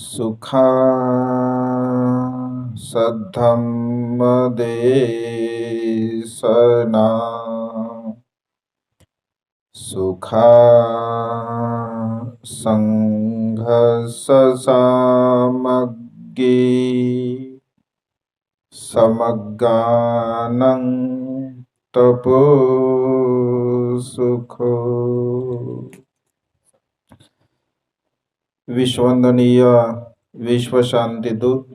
सुखा सद्धम्मदेशना सुखा संघससामग्गी समगानं तपो सुखो। विश्ववंदनीय विश्वशांतीदूत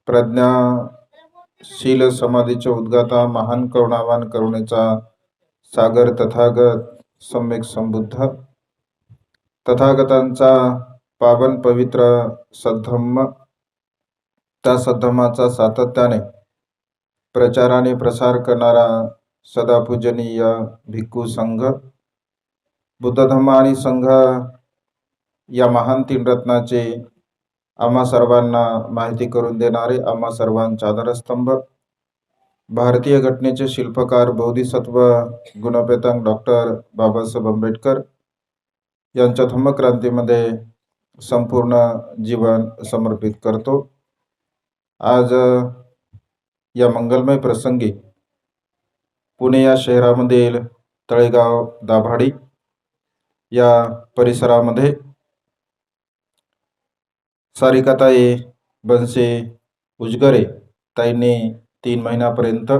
प्रज्ञाशील समाधीचे उद्गाता महान करुणावान करुणेचा सागर तथागत सम्यक संबुद्ध तथागतांचा पावन पवित्र सद्धम्म, त्या सद्धम्माचा सातत्याने प्रचाराने प्रसार करणारा सदा पूजनीय भिक्खू संघ, बुद्ध धम्म आणि संघ या महान तीन रत्नाचे आम्हा सर्वांना माहिती करून देणारे आम्हा सर्वांचा आधारस्तंभ, भारतीय घटनेचे शिल्पकार बोधिसत्व गुणपेतांक डॉक्टर बाबासाहेब आंबेडकर यांच्या धम्मक्रांतीमध्ये संपूर्ण जीवन समर्पित करतो। आज या मंगलमय प्रसंगी पुणे या शहरामधील तळेगाव दाभाडी या परिसरामध्ये सारिकाताई बनसे उजगरे ताईंनी 3 महिन्यापर्यंत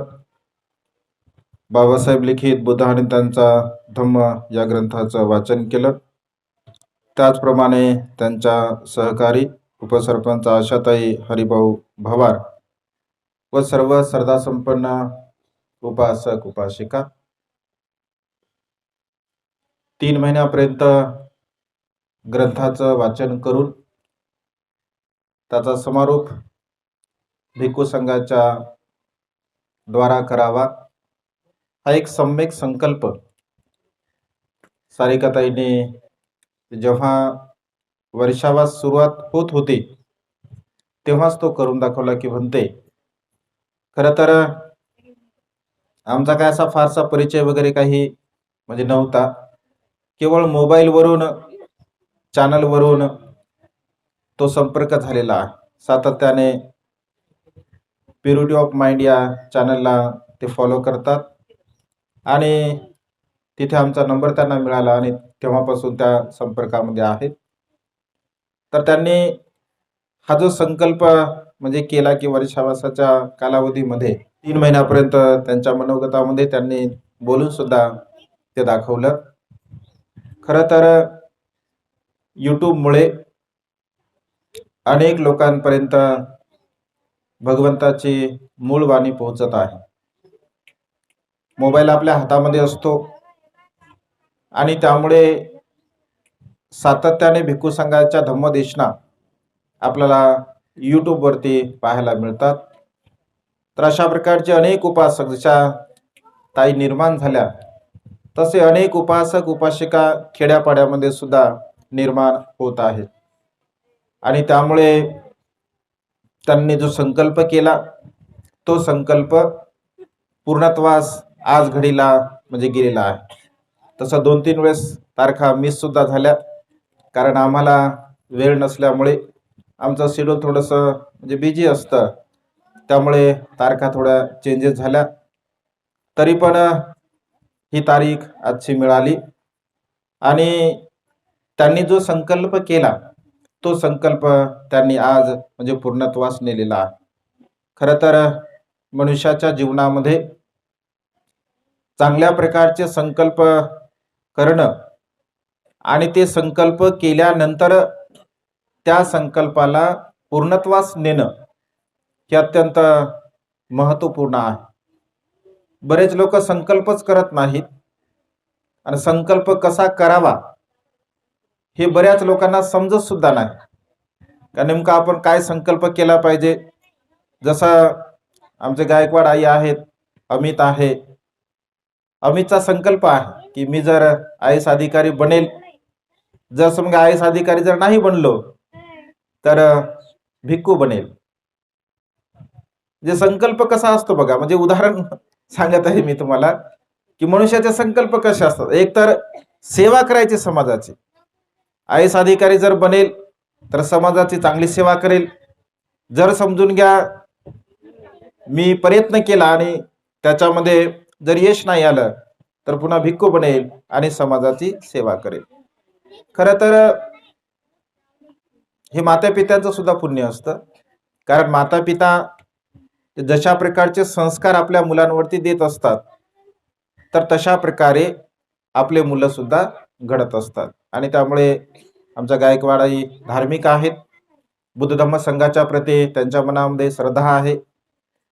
बाबासाहेब लिखित बुद्ध आणि त्यांचा धम्म या ग्रंथाचं वाचन केलं। त्याचप्रमाणे त्यांच्या सहकारी उपसरपंच आशाताई हरिभाऊ भवार व सर्व श्रद्धासंपन्न उपासक उपासिका 3 महिन्यापर्यंत ग्रंथाचं वाचन करून त्याचा समारोप भिक्खू संघाच्या द्वारा करावा, हा एक सम्यक संकल्प सारिकाताईने जेव्हा वर्षावास सुरुवात होत होती तेव्हाच तो करून दाखवला की म्हणते, खरं तर आमचा काय असा फारसा परिचय वगैरे काही म्हणजे नव्हता, केवळ मोबाईलवरून चॅनलवरून तो संपर्क झालेला आहे। सातत्याने प्युरिटी ऑफ माइंड या चॅनलला ते फॉलो करतात आणि तिथे आमचा नंबर त्यांना मिळाला आणि तेव्हापासून त्या संपर्कामध्ये आहेत। तर त्यांनी हा जो संकल्प म्हणजे केला की वर्षावासाच्या कालावधीमध्ये 3 महिन्यापर्यंत त्यांच्या मनोगतामध्ये त्यांनी बोलून सुद्धा ते दाखवलं। खरं तर यूट्यूबमुळे अनेक लोकांपर्यंत भगवंताची मूळ वाणी पोहोचत आहे। मोबाईल आपल्या हातामध्ये असतो आणि त्यामुळे सातत्याने भिक्खू संघाच्या धम्मदेशना आपल्याला यूट्यूबवरती पाहायला मिळतात। तर अशा प्रकारचे अनेक उपासक जशा ताई निर्माण झाल्या तसे अनेक उपासक उपासिका खेड्यापाड्यामध्ये सुद्धा निर्माण होत आहेत आणि त्यामुळे त्यांनी जो संकल्प केला तो संकल्प पूर्णत्वास आज घडीला म्हणजे गेलेला आहे। तसं 2-3 वेळेस तारखा मिस सुद्धा झाल्या, कारण आम्हाला वेळ नसल्यामुळे आमचं शेड्यूल थोडंसं म्हणजे बिझी असतं, त्यामुळे तारखा थोड्या चेंजेस झाल्या। तरी पण ही तारीख आजची मिळाली आणि त्यांनी जो संकल्प केला तो संकल्प त्यांनी आज म्हणजे पूर्णत्वास नेलेला आहे। खरं तर मनुष्याच्या जीवनामध्ये चांगल्या प्रकारचे संकल्प करणं आणि ते संकल्प केल्यानंतर त्या संकल्पाला पूर्णत्वास नेणं हे अत्यंत महत्त्वपूर्ण आहे। बरेच लोक संकल्पच करत नाहीत आणि संकल्प कसा करावा हे बऱ्याच लोकांना समजत सुद्धा नाही का नेमका आपण काय संकल्प केला पाहिजे। जसं आमचे गायकवाड आई आहेत, अमित आहे, अमितचा संकल्प आहे की मी जर आयएस अधिकारी बनेल, जर समजा आयएस अधिकारी जर नाही बनलो तर भिक्खू बनेल। जे संकल्प कसा असतो बघा, म्हणजे उदाहरण सांगत आहे मी तुम्हाला की मनुष्याचे संकल्प कसे असतात। एक तर सेवा करायची समाजाची, आयएस अधिकारी जर बनेल तर समाजाची चांगली सेवा करेल. जर समजून घ्या मी प्रयत्न केला आणि त्याच्यामध्ये जर यश नाही आलं तर पुन्हा भिक्खू बनेल आणि समाजाची सेवा करेल. खरं तर हे माता पित्यांचं सुद्धा पुण्य असतं. कारण माता पिता जशा प्रकारचे संस्कार आपल्या मुलांवरती देत असतात तर तशा प्रकारे आपले मुलं सुद्धा घडत असतात. आणि त्यामुळे आमच्या गायकवाडही धार्मिक आहेत. बुद्ध धम्म संघाच्या प्रती त्यांच्या मनामध्ये श्रद्धा आहे.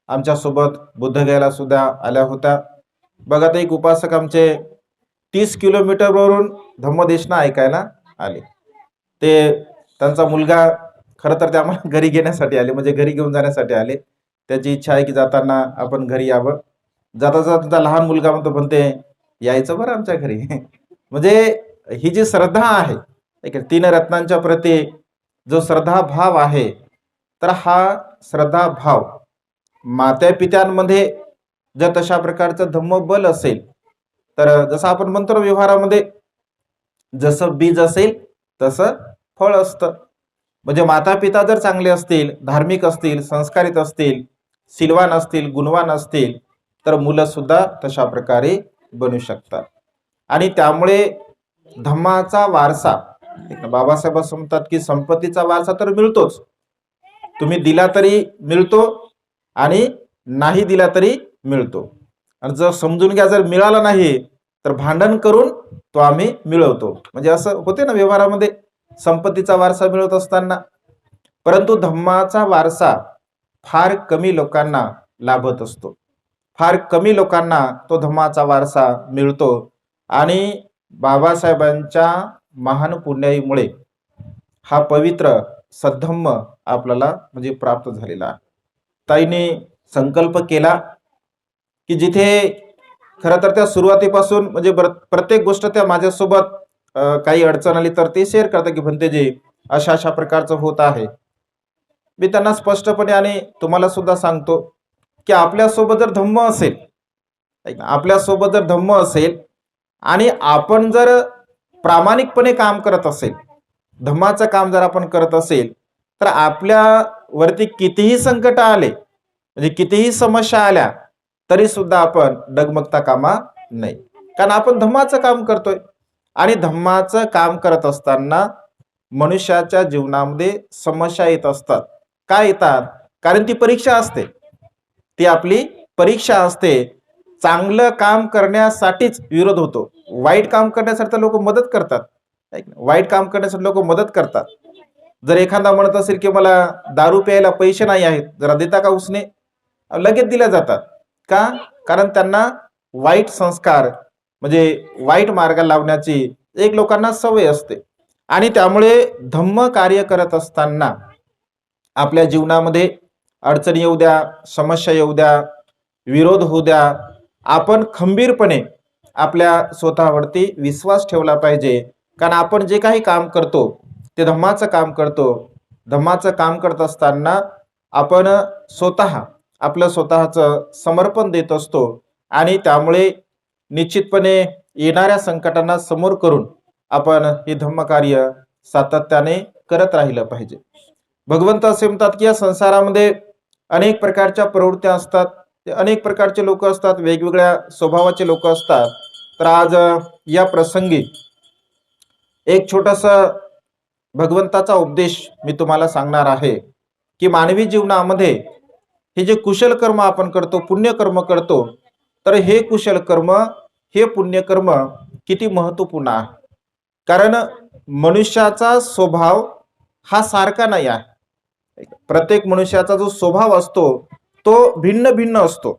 आमच्या सोबत बुद्धगयाला सुद्धा आल्या होत्या. बघा ते एक उपासक आमचे 30 किलोमीटरवरून धम्मदेशना ऐकायला आले. ते त्यांचा मुलगा खरं तर ते आम्हाला घरी घेण्यासाठी आले, म्हणजे घरी घेऊन जाण्यासाठी आले. त्याची इच्छा आहे की जाताना आपण घरी यावं. जाता जाता त्यांचा लहान मुलगा म्हणते यायचं बरं आमच्या घरी. म्हणजे ही जी श्रद्धा आहे, ठीक आहे, 3 रत्नांच्या प्रती जो श्रद्धा भाव आहे, तर हा श्रद्धा भाव माता पित्यांमध्ये जर तशा प्रकारचं धम्मबल असेल तर जसं आपण म्हणतो व्यवहारामध्ये जसं बीज असेल तसं फळ असतं. म्हणजे माता पिता जर चांगले असतील, धार्मिक असतील, संस्कारित असतील, शीलवान असतील, गुणवान असतील तर मुलं सुद्धा तशा प्रकारे बनू शकतात. आणि त्यामुळे धम्माचा वारसा, बाबासाहेब असं म्हणतात की संपत्तीचा वारसा तर मिळतोच, तुम्ही दिला तरी मिळतो आणि नाही दिला तरी मिळतो. आणि जर समजून घ्या जर मिळाला नाही तर भांडण करून तो आम्ही मिळवतो. म्हणजे असं होते ना व्यवहारामध्ये संपत्तीचा वारसा मिळवत असताना. परंतु धम्माचा वारसा फार कमी लोकांना लाभत असतो. फार कमी लोकांना तो धम्माचा वारसा मिळतो. आणि बाबासाहेबांच्या महान पुण्याईमुळे हा पवित्र सद्धम्म आपल्याला म्हणजे प्राप्त झालेला आहे. ताईने संकल्प केला की जिथे खरं तर त्या सुरुवातीपासून म्हणजे प्रत्येक गोष्ट त्या माझ्यासोबत काही अडचण आली तर ते शेअर करतात की भंतेजी अशा अशा प्रकारचं होत आहे. मी त्यांना स्पष्टपणे आणि तुम्हाला सुद्धा सांगतो की आपल्यासोबत जर धम्म असेल, आपल्यासोबत जर धम्म असेल आणि आपण जर प्रामाणिकपणे काम करत असेल, धम्माचं काम जर आपण करत असेल तर आपल्यावरती कितीही संकट आले, म्हणजे कितीही समस्या आल्या तरी सुद्धा आपण डगमगता कामा नाही. कारण आपण धम्माचं काम करतोय. आणि धम्माचं काम करत असताना मनुष्याच्या जीवनामध्ये समस्या येत असतात. काय येतात? कारण ती परीक्षा असते, ती आपली परीक्षा असते. चांगलं काम करण्यासाठीच विरोध होतो. वाईट काम करण्यासाठी लोक मदत करतात, वाईट काम करण्यासाठी लोक मदत करतात. जर एखादा म्हणत असेल की मला दारू प्यायला पैसे नाही आहेत, जरा देता का उसने, लगेच दिल्या जातात. का? कारण त्यांना वाईट संस्कार म्हणजे वाईट मार्गाला लावण्याची एक लोकांना सवय असते. आणि त्यामुळे धम्म कार्य करत असताना आपल्या जीवनामध्ये अडचणी येऊ द्या, समस्या येऊ द्या, विरोध होऊ द्या, आपण खंबीरपणे आपल्या स्वतःवरती विश्वास ठेवला पाहिजे. कारण आपण जे काही काम करतो ते धम्माचं काम करतो. धम्माचं काम करत असताना आपण स्वतः आपलं स्वतःचं समर्पण देत असतो. आणि त्यामुळे निश्चितपणे येणाऱ्या संकटांना समोर करून आपण हे धम्मकार्य सातत्याने करत राहिलं पाहिजे. भगवंत असे म्हणतात की या संसारामध्ये अनेक प्रकारच्या प्रवृत्त्या असतात, अनेक प्रकारचे लोक असतात, वेगवेगळ्या स्वभावाचे लोक असतात. तर आज या प्रसंगी एक छोटासा भगवंताचा उपदेश मी तुम्हाला सांगणार आहे की मानवी जीवनामध्ये हे जे कुशल कर्म आपण करतो, पुण्यकर्म करतो, तर हे कुशल कर्म, हे पुण्यकर्म किती महत्वपूर्ण आहे. कारण मनुष्याचा स्वभाव हा सारखा नाही आहे. प्रत्येक मनुष्याचा जो स्वभाव असतो तो भिन्न भिन्न असतो.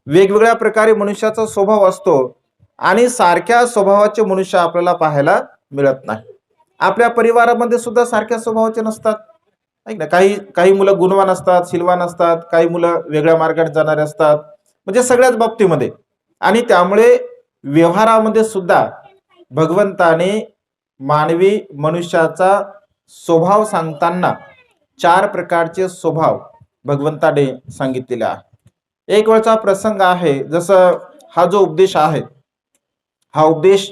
वेगवेगळ्या प्रकारे मनुष्याचा स्वभाव असतो आणि सारख्या स्वभावाचे मनुष्य आपल्याला पाहायला मिळत नाही. आपल्या परिवारामध्ये सुद्धा सारख्या स्वभावाचे नसतात. काही काही मुलं गुणवान असतात, शीलवान असतात, काही मुलं वेगळ्या मार्गाने जाणारे असतात, म्हणजे सगळ्याच बाबतीमध्ये. आणि त्यामुळे व्यवहारामध्ये सुद्धा भगवंताने मानवी मनुष्याचा स्वभाव सांगताना 4 प्रकारचे स्वभाव भगवंताने सांगितलेले आहे. एक वेळचा प्रसंग आहे, जसं हा जो उपदेश आहे, हा उपदेश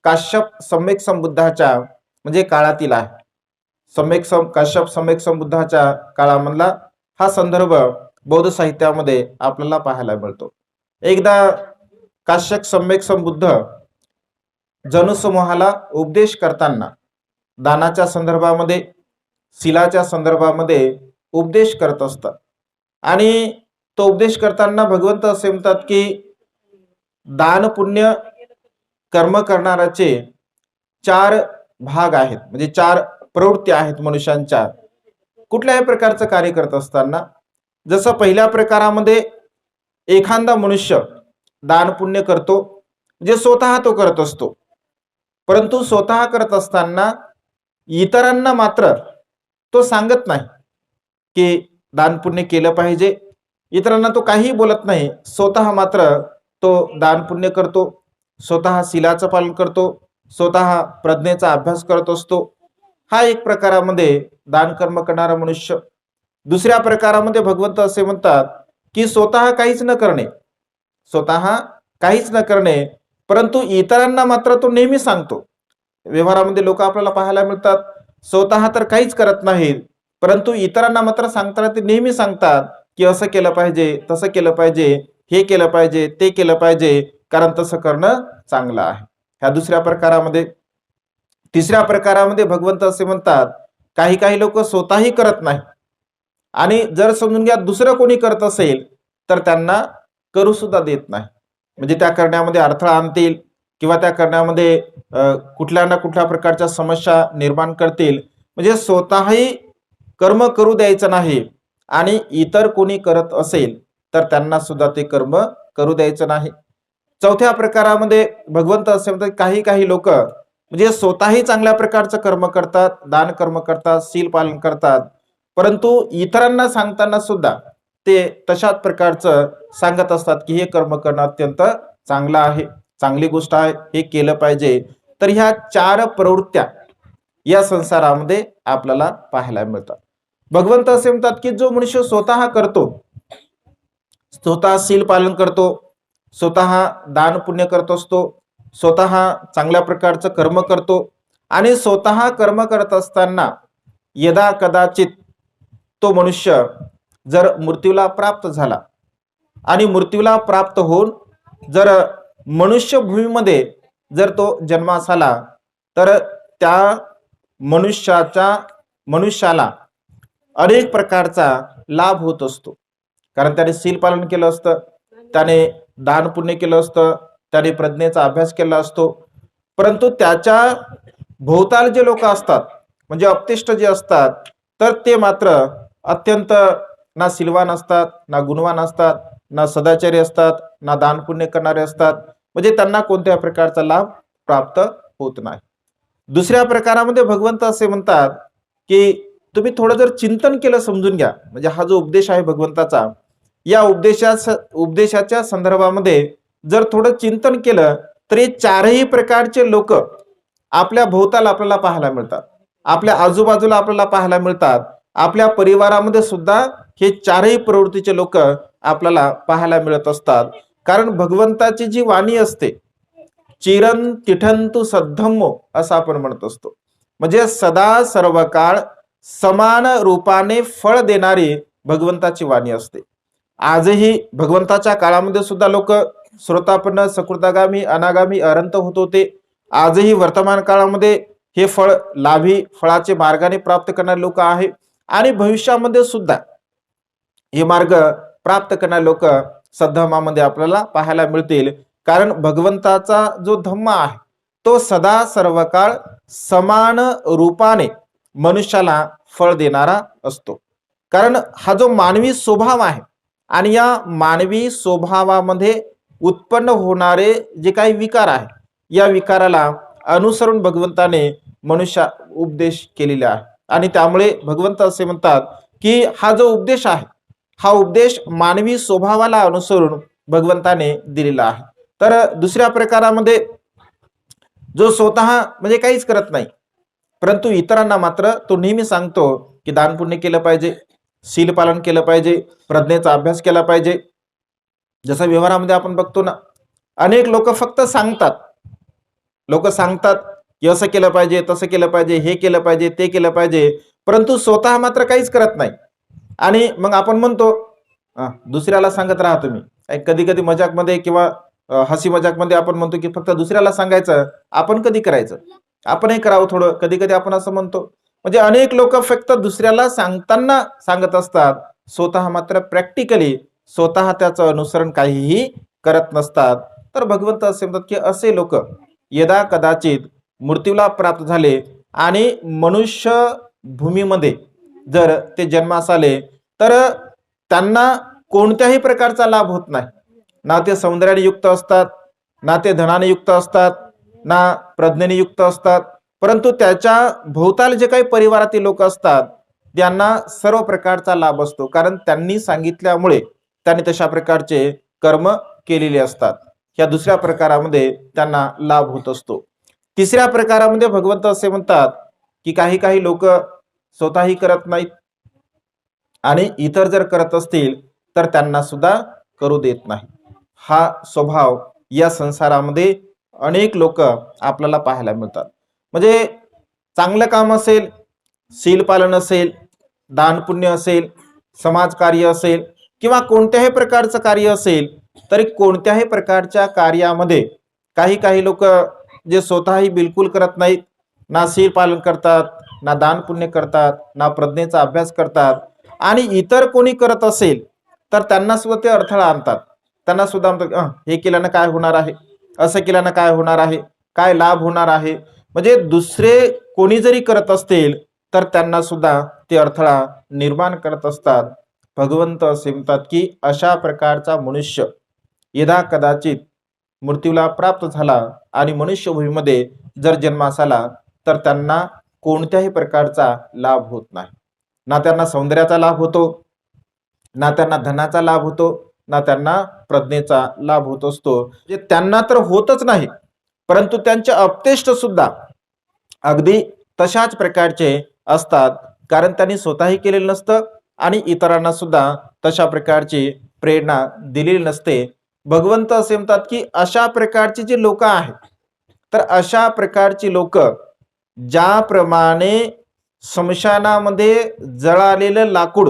काश्यप सम्यक संबुद्धाच्या म्हणजे काळातील आहे. काश्यप सम्यक संबुद्धाच्या काळामधला हा संदर्भ बौद्ध साहित्यामध्ये आपल्याला पाहायला मिळतो. एकदा काश्यप सम्यक संबुद्ध जनसमूहाला उपदेश करताना दानाच्या संदर्भामध्ये, शिलाच्या संदर्भामध्ये उपदेश करत असतात. आणि तो उपदेश करताना भगवंत असे म्हणतात की दान पुण्य कर्म करणाऱ्याचे 4 भाग आहेत, म्हणजे 4 प्रवृत्ती आहेत मनुष्यांच्या कुठल्याही प्रकारचं कार्य करत असताना. जसं पहिल्या प्रकारामध्ये एखादा मनुष्य दान पुण्य करतो, जे स्वतः तो करत असतो, परंतु स्वतः करत असताना इतरांना मात्र तो सांगत नाही की दान पुण्य केलं पाहिजे. इतरांना तो काही बोलत नाही, स्वतः मात्र तो दान पुण्य करतो, स्वतः शिलाचं पालन करतो, स्वतः प्रज्ञेचा अभ्यास करत असतो. हा एक प्रकारामध्ये दान कर्म करणारा मनुष्य. दुसऱ्या प्रकारामध्ये भगवंत असे म्हणतात की स्वतः काहीच न करणे, स्वतः काहीच न करणे, परंतु इतरांना मात्र तो नेहमी सांगतो. व्यवहारामध्ये लोक आपल्याला पाहायला मिळतात, स्वतः तर काहीच करत नाहीत, परंतु इतरांना मात्र सांगताना ते नेहमी सांगतात की असं केलं पाहिजे, तसं केलं पाहिजे, हे केलं पाहिजे, ते केलं पाहिजे, कारण तसं करणं चांगलं आहे. ह्या दुसऱ्या प्रकारामध्ये. तिसऱ्या प्रकारामध्ये भगवंत असे म्हणतात काही काही लोक स्वतःही करत नाही, आणि जर समजून घ्या दुसरं कोणी करत असेल तर त्यांना करू सुद्धा देत नाही, म्हणजे त्या करण्यामध्ये अडथळा आणतील किंवा त्या करण्यामध्ये कुठल्या ना कुठल्या प्रकारच्या समस्या निर्माण करतील. म्हणजे स्वतःही कर्म करू द्यायचं नाही, आणि इतर कोणी करत असेल तर त्यांना सुद्धा ते कर्म करू द्यायचं नाही. चौथ्या प्रकारामध्ये भगवंत असे म्हणतात काही काही लोक म्हणजे स्वतःही चांगल्या प्रकारचं कर्म करतात, दान कर्म करतात, शील पालन करतात, परंतु इतरांना सांगताना सुद्धा ते तशाच प्रकारचं सांगत असतात की हे कर्म करणं अत्यंत चांगलं आहे, चांगली गोष्ट आहे, हे केलं पाहिजे. तर ह्या 4 प्रवृत्त्या या संसारामध्ये आपल्याला पाहायला मिळतात. भगवंत असे म्हणतात की जो मनुष्य स्वतः करतो, स्वतः शील पालन करतो, स्वतः दान पुण्य करत असतो, स्वतः चांगल्या प्रकारचं कर्म करतो, आणि स्वतः कर्म करत असताना यदा कदाचित तो मनुष्य जर मृत्यूला प्राप्त झाला, आणि मृत्यूला प्राप्त होऊन जर मनुष्य भूमीमध्ये जर तो जन्मास आला, तर त्या मनुष्याला अनेक प्रकारचा लाभ होत असतो. कारण त्याने शील पालन केलं असतं, त्याने दान पुण्य केलं असतं, त्याने प्रज्ञेचा अभ्यास केला असतो, परंतु त्याच्या भोवताल जे लोक असतात, म्हणजे अपतिष्ठ जे असतात, तर ते मात्र अत्यंत ना सिलवान असतात, ना गुणवान असतात, ना सदाचारी असतात, ना दान पुण्य करणारे असतात, म्हणजे त्यांना कोणत्या प्रकारचा लाभ प्राप्त होत नाही. दुसऱ्या प्रकारामध्ये भगवंत असे म्हणतात की तुम्ही थोडं जर चिंतन केलं, समजून घ्या, म्हणजे हा जो उपदेश आहे भगवंताचा, या उपदेशाच्या संदर्भामध्ये जर थोडं चिंतन केलं तर हे 4ही प्रकारचे लोक आपल्या भोवताल आपल्याला पाहायला मिळतात, आपल्या आजूबाजूला आपल्याला पाहायला मिळतात, आपल्या परिवारामध्ये सुद्धा हे 4ही प्रवृत्तीचे लोक आपल्याला पाहायला मिळत असतात. कारण भगवंताची जी वाणी असते, चिरं तिठंतु सद्धम्मो असं आपण म्हणत असतो, म्हणजे सदा सर्व काळ समान रूपाने फळ देणारी भगवंताची वाणी असते. आजही भगवंताच्या काळामध्ये सुद्धा लोक श्रोतापन्न, सकृतागामी, अनागामी, अरंत होत होते. आजही वर्तमान काळामध्ये हे फळ लाभी, फळाचे मार्गाने प्राप्त करणारे लोक आहे, आणि भविष्यामध्ये सुद्धा हे मार्ग प्राप्त करणारे लोक सद्धम्मामध्ये आपल्याला पाहायला मिळतील. कारण भगवंताचा जो धम्म आहे तो सदा सर्व काळ समान रूपाने मनुष्याला फळ देणारा असतो. कारण हा जो मानवी स्वभाव आहे, आणि या मानवी स्वभावामध्ये उत्पन्न होणारे जे काही विकार आहे, या विकाराला अनुसरून भगवंताने मनुष्या उपदेश केलेले आहे. आणि त्यामुळे भगवंत असे म्हणतात की हा जो उपदेश आहे, हा उपदेश मानवी स्वभावाला अनुसरून भगवंताने दिलेला आहे. तर दुसऱ्या प्रकारामध्ये जो स्वतः म्हणजे काहीच करत नाही, परंतु इतरांना मात्र तो नेहमी सांगतो की दान पुण्य केलं पाहिजे, शील पालन केलं पाहिजे, प्रज्ञेचा अभ्यास केला पाहिजे. जसं व्यवहारामध्ये आपण बघतो ना, अनेक लोक फक्त सांगतात, की असं केलं पाहिजे, तसं केलं पाहिजे, हे केलं पाहिजे, ते केलं पाहिजे, परंतु स्वतः मात्र काहीच करत नाही. आणि मग आपण म्हणतो दुसऱ्याला सांगत राहा तुम्ही. कधी कधी मजाकमध्ये किंवा हसी मजाकमध्ये आपण म्हणतो की फक्त दुसऱ्याला सांगायचं, आपण कधी करायचं, आपणही करावं थोडं. कधी कधी आपण असं म्हणतो. म्हणजे अनेक लोक फक्त दुसऱ्याला सांगताना सांगत असतात, स्वतः मात्र प्रॅक्टिकली स्वतः त्याचं अनुसरण काहीही करत नसतात. तर भगवंत असे म्हणतात की असे लोक यदा कदाचित मृत्यूला प्राप्त झाले आणि मनुष्य भूमीमध्ये जर ते जन्मास आले, तर त्यांना कोणत्याही प्रकारचा लाभ होत नाही. ना ते सौंदर्याने युक्त असतात, ना ते धनाने युक्त असतात, ना प्रज्ञेने युक्त असतात, परंतु त्याच्या भोवताल जे काही परिवारातील लोक असतात त्यांना सर्व प्रकारचा लाभ असतो, कारण त्यांनी सांगितल्यामुळे त्यांनी तशा प्रकारचे कर्म केलेले असतात. या दुसऱ्या प्रकारामध्ये त्यांना लाभ होत असतो. तिसऱ्या प्रकारामध्ये भगवंत असे म्हणतात की काही काही लोक स्वतःही करत नाहीत आणि इतर जर करत असतील तर त्यांना सुद्धा करू देत नाही. हा स्वभाव या संसारामध्ये अनेक लोक आपल्याला पाहायला मिळतात. म्हणजे चांगलं काम असेल, शील पालन असेल, दान पुण्य असेल, समाजकार्य असेल किंवा कोणत्याही प्रकारचं कार्य असेल, तरी कोणत्याही प्रकारच्या कार्यामध्ये काही काही लोक जे स्वतःही बिलकुल करत नाहीत, ना शील पालन करतात, ना दान पुण्य करतात, ना प्रज्ञेचा अभ्यास करतात, आणि इतर कोणी करत असेल तर त्यांना सुद्धा ते अडथळा आणतात. त्यांना सुद्धा म्हणतात हे केल्यानं काय होणार आहे, असं केल्यानं काय होणार आहे, काय लाभ होणार आहे. म्हणजे दुसरे कोणी जरी करत असतील तर त्यांना सुद्धा ते अडथळा निर्माण करत असतात. भगवंत असे म्हणतात की अशा प्रकारचा मनुष्य यदा कदाचित मृत्यूला प्राप्त झाला आणि मनुष्यभूमीमध्ये जर जन्मास आला तर त्यांना कोणत्याही प्रकारचा लाभ होत नाही. ना त्यांना सौंदर्याचा लाभ होतो, ना त्यांना धनाचा लाभ होतो, ना त्यांना प्रज्ञेचा लाभ होत असतो. जे त्यांना तर होतच नाही, परंतु त्यांचे अपतेष्ट सुद्धा अगदी तशाच प्रकारचे असतात, कारण त्यांनी स्वतःही केलेलं नसतं आणि इतरांना सुद्धा तशा प्रकारची प्रेरणा दिलेली नसते. भगवंत असे म्हणतात की अशा प्रकारची जी लोक आहेत, तर अशा प्रकारची लोक ज्याप्रमाणे स्मशानामध्ये जळालेलं लाकूड,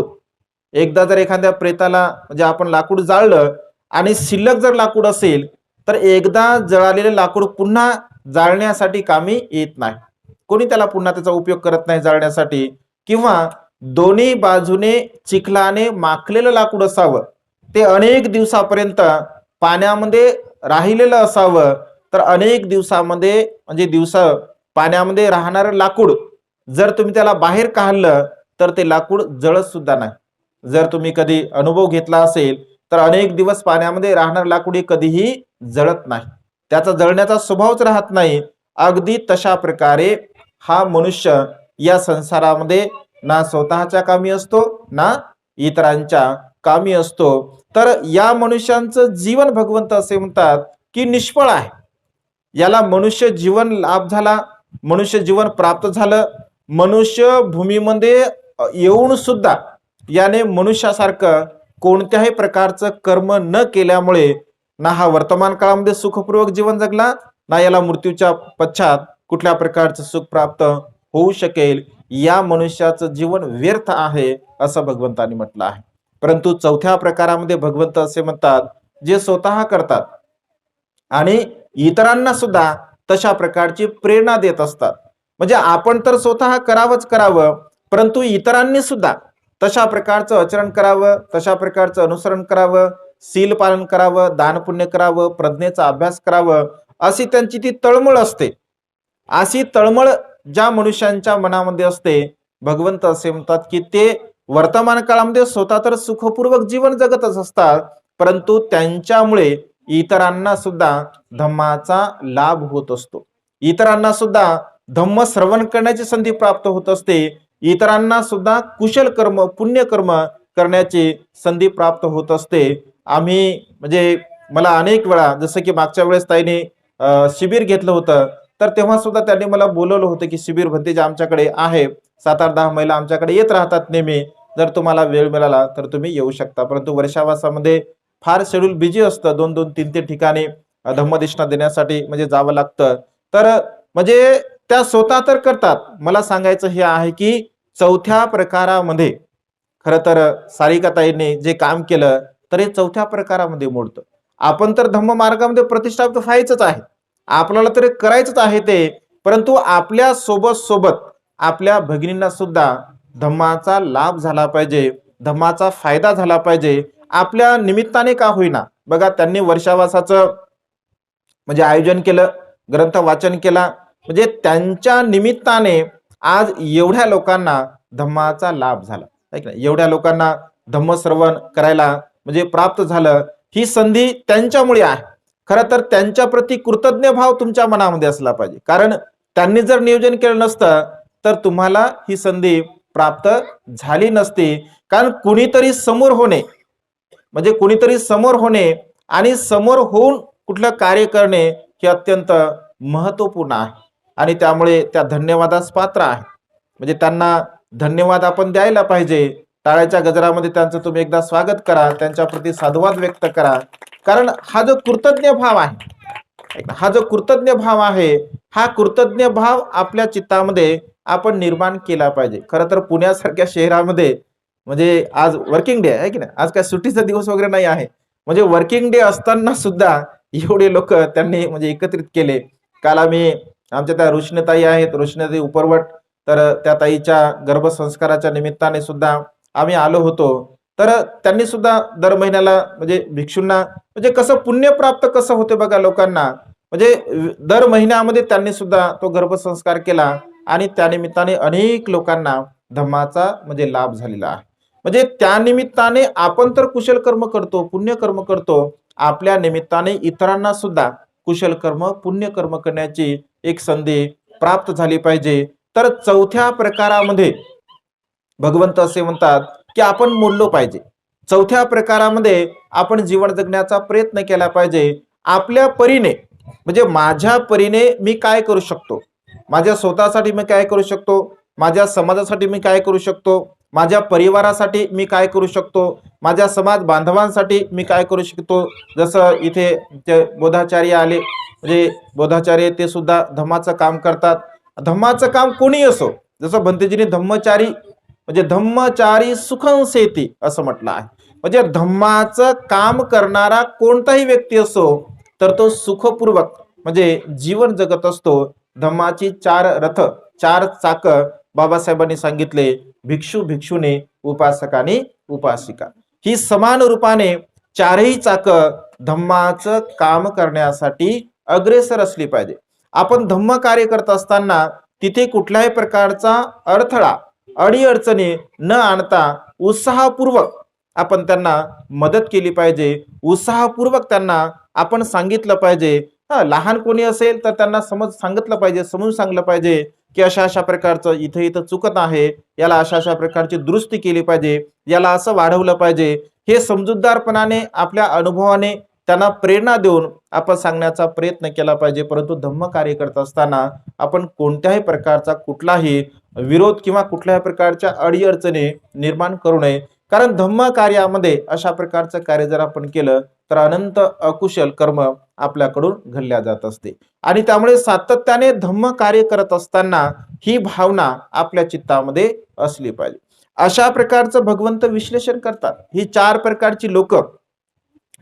एकदा जर एखाद्या प्रेताला म्हणजे आपण लाकूड जाळलं आणि शिल्लक जर लाकूड असेल तर एकदा जळालेलं लाकूड पुन्हा जाळण्यासाठी कामी येत नाही, कोणी त्याला पुन्हा त्याचा उपयोग करत नाही जाळण्यासाठी. किंवा दोन्ही बाजूने चिखलाने माखलेलं लाकूड असावं, ते अनेक दिवसापर्यंत पाण्यामध्ये राहिलेलं असावं, तर अनेक दिवसामध्ये म्हणजे दिवसा पाण्यामध्ये राहणारं लाकूड जर तुम्ही त्याला बाहेर काढलं तर ते लाकूड जळत सुद्धा नाही. जर तुम्ही कधी अनुभव घेतला असेल तर अनेक दिवस पाण्यामध्ये राहणार लाकूड कधीही जळत नाही, त्याचा जळण्याचा स्वभावच राहत नाही. अगदी तशा प्रकारे हा मनुष्य या संसारामध्ये ना स्वतःच्या कामी असतो ना इतरांच्या कामी असतो. तर या मनुष्यांचं जीवन भगवंत असे म्हणतात की निष्फळ आहे. याला मनुष्य जीवन लाभ झाला, मनुष्य जीवन प्राप्त झालं, मनुष्य भूमीमध्ये येऊन सुद्धा याने मनुष्यासारखं कोणत्याही प्रकारचं कर्म न केल्यामुळे ना हा वर्तमान काळामध्ये सुखपूर्वक जीवन जगला, ना याला मृत्यूच्या पश्चात कुठल्या प्रकारचं सुख प्राप्त होऊ शकेल. या मनुष्याचं जीवन व्यर्थ आहे असं भगवंतांनी म्हटलं आहे. परंतु चौथ्या प्रकारामध्ये भगवंत असे म्हणतात जे स्वतः करतात आणि इतरांना सुद्धा तशा प्रकारची प्रेरणा देत असतात. म्हणजे आपण तर स्वतः करावंच करावं, परंतु इतरांनी सुद्धा तशा प्रकारचं आचरण करावं, तशा प्रकारचं अनुसरण करावं, शील पालन करावं, दान पुण्य करावं, प्रज्ञेचा अभ्यास करावं, अशी त्यांची ती तळमळ असते. अशी तळमळ ज्या मनुष्यांच्या मनामध्ये असते, भगवंत असे म्हणतात की ते वर्तमान काळामध्ये स्वतः तर सुखपूर्वक जीवन जगतच असतात, परंतु त्यांच्यामुळे इतरांना सुद्धा धम्माचा लाभ होत असतो. इतरांना सुद्धा धम्म श्रवण करण्याची संधी प्राप्त होत असते. इतरांना सुद्धा कुशल कर्म पुण्यकर्म करण्याची संधी प्राप्त होत असते. आम्ही म्हणजे मला अनेक वेळा, जसं की मागच्या वेळेस ताईने शिबिर घेतलं होतं, तर तेव्हा सुद्धा त्यांनी मला बोलवलं होतं की शिबिर भंतेजी आमच्याकडे आहे, 7-8-10 महिला आमच्याकडे येत राहतात नेहमी, जर तुम्हाला वेळ मिळाला तर तुम्ही येऊ शकता. परंतु वर्षावासामध्ये फार शेड्यूल बिझी असतं, 2-2, 3-3 ठिकाणी धम्मदेशना देण्यासाठी म्हणजे जावं लागतं. तर म्हणजे त्या स्वतः तर करतात. मला सांगायचं हे आहे की चौथ्या प्रकारामध्ये खरं तर सारिकाताईंनी जे काम केलं तर हे चौथ्या प्रकारामध्ये मोडतं. आपण तर धम्म मार्गामध्ये प्रतिष्ठापित व्हायचंच आहे, आपल्याला तर करायचंच आहे ते, परंतु आपल्या सोबत सोबत आपल्या भगिनींना सुद्धा धम्माचा लाभ झाला पाहिजे, धम्माचा फायदा झाला पाहिजे. आपल्या निमित्ताने का होईना, बघा त्यांनी वर्षावासाचं म्हणजे आयोजन केलं, ग्रंथ वाचन केला, म्हणजे त्यांच्या निमित्ताने आज एवढ्या लोकांना धम्माचा लाभ झाला, एवढ्या लोकांना धम्मश्रवण करायला म्हणजे प्राप्त झालं. ही संधी त्यांच्यामुळे आहे. खरं तर त्यांच्या प्रती कृतज्ञ भाव तुमच्या मनामध्ये असला पाहिजे, कारण त्यांनी जर नियोजन केलं नसतं तर तुम्हाला ही संधी प्राप्त झाली नसती. कारण कुणीतरी समोर होणे म्हणजे कुणीतरी समोर होणे आणि समोर होऊन कुठलं कार्य करणे हे अत्यंत महत्वपूर्ण आहे आणि त्यामुळे त्या धन्यवादास पात्र आहे. म्हणजे त्यांना धन्यवाद आपण द्यायला पाहिजे. टाळ्याच्या गजरामध्ये त्यांचं तुम्ही एकदा स्वागत करा, त्यांच्या प्रती साधुवाद व्यक्त करा. कारण हा जो कृतज्ञ भाव आहे, हा कृतज्ञ भाव आपल्या चित्तामध्ये आपण निर्माण केला पाहिजे. खरं तर पुण्यासारख्या शहरामध्ये म्हणजे आज वर्किंग डे आहे की नाही, आज काय सुट्टीचा दिवस वगैरे नाही आहे, म्हणजे वर्किंग डे असताना सुद्धा एवढे लोक त्यांनी म्हणजे एकत्रित केले. काल आम्ही आमच्या त्या रोशनीताई आहेत, रोशनीताई उपरवट, तर त्या ताईच्या गर्भसंस्काराच्या निमित्ताने सुद्धा आम्ही आलो होतो. तर त्यांनी सुद्धा दर महिन्याला म्हणजे भिक्षूंना म्हणजे कसं पुण्य प्राप्त कसं होते बघा लोकांना, म्हणजे दर महिन्यामध्ये त्यांनी सुद्धा तो गर्भसंस्कार केला आणि त्या निमित्ताने अनेक लोकांना धम्माचा म्हणजे लाभ झालेला आहे. म्हणजे त्या निमित्ताने आपण तर कुशल कर्म करतो, पुण्य कर्म करतो, आपल्या निमित्ताने इतरांना सुद्धा कुशल कर्म पुण्य कर्म करण्याची एक संधी प्राप्त झाली पाहिजे. तर चौथ्या प्रकारामध्ये भगवंत असे म्हणतात की आपण मोडलो पाहिजे. चौथ्या प्रकारामध्ये आपण जीवन जगण्याचा प्रयत्न केला पाहिजे आपल्या परीने. म्हणजे माझ्या परीने मी काय करू शकतो, माझ्या स्वतःसाठी मी काय करू शकतो, माझ्या समाजासाठी मी काय करू शकतो, माझ्या परिवारासाठी मी काय करू शकतो, माझ्या समाज बांधवांसाठी मी काय करू शकतो. जसं इथे ते बोधाचार्य आले, म्हणजे बोधाचार्य ते सुद्धा धम्माचं काम करतात. धम्माचं काम कोणी असो, जसं भंतेजीने धम्मचारी म्हणजे धम्मचारी सुखं सेती असं म्हटलं आहे. म्हणजे धम्माचं काम करणारा कोणताही व्यक्ती असो तर तो सुखपूर्वक म्हणजे जीवन जगत असतो. धम्माची 4 रथ 4 चाक बाबासाहेबांनी सांगितले, भिक्षू भिक्षुनी उपासकानी उपासिका, ही समान रूपाने चारही चाक धम्माचं काम करण्यासाठी अग्रेसर असली पाहिजे. आपण धम्म कार्य करत असताना तिथे कुठल्याही प्रकारचा अडथळा अडीअडचणी न आणता उत्साहपूर्वक आपण त्यांना मदत केली पाहिजे, उत्साहपूर्वक त्यांना आपण सांगितलं पाहिजे. लहान कोणी असेल तर त्यांना सांगितलं पाहिजे, समजून सांगलं पाहिजे की अशा अशा प्रकारचं इथे इथं चुकत आहे, याला अशा अशा प्रकारची दुरुस्ती केली पाहिजे, याला असं वाढवलं पाहिजे. हे समजूतदारपणाने आपल्या अनुभवाने त्यांना प्रेरणा देऊन आपण सांगण्याचा प्रयत्न केला पाहिजे. परंतु धम्म कार्य करत असताना आपण कोणत्याही प्रकारचा कुठलाही विरोध किंवा कुठल्याही प्रकारच्या अडीअडचणी निर्माण करू नये. कारण धम्म कार्यामध्ये अशा प्रकारचं कार्य जर आपण केलं तर अनंत अकुशल कर्म आपल्याकडून घडल्या जात असते आणि त्यामुळे सातत्याने धम्म कार्य करत असताना ही भावना आपल्या चित्तामध्ये असली पाहिजे. अशा प्रकारचं भगवंत विश्लेषण करतात. ही 4 प्रकारची लोक,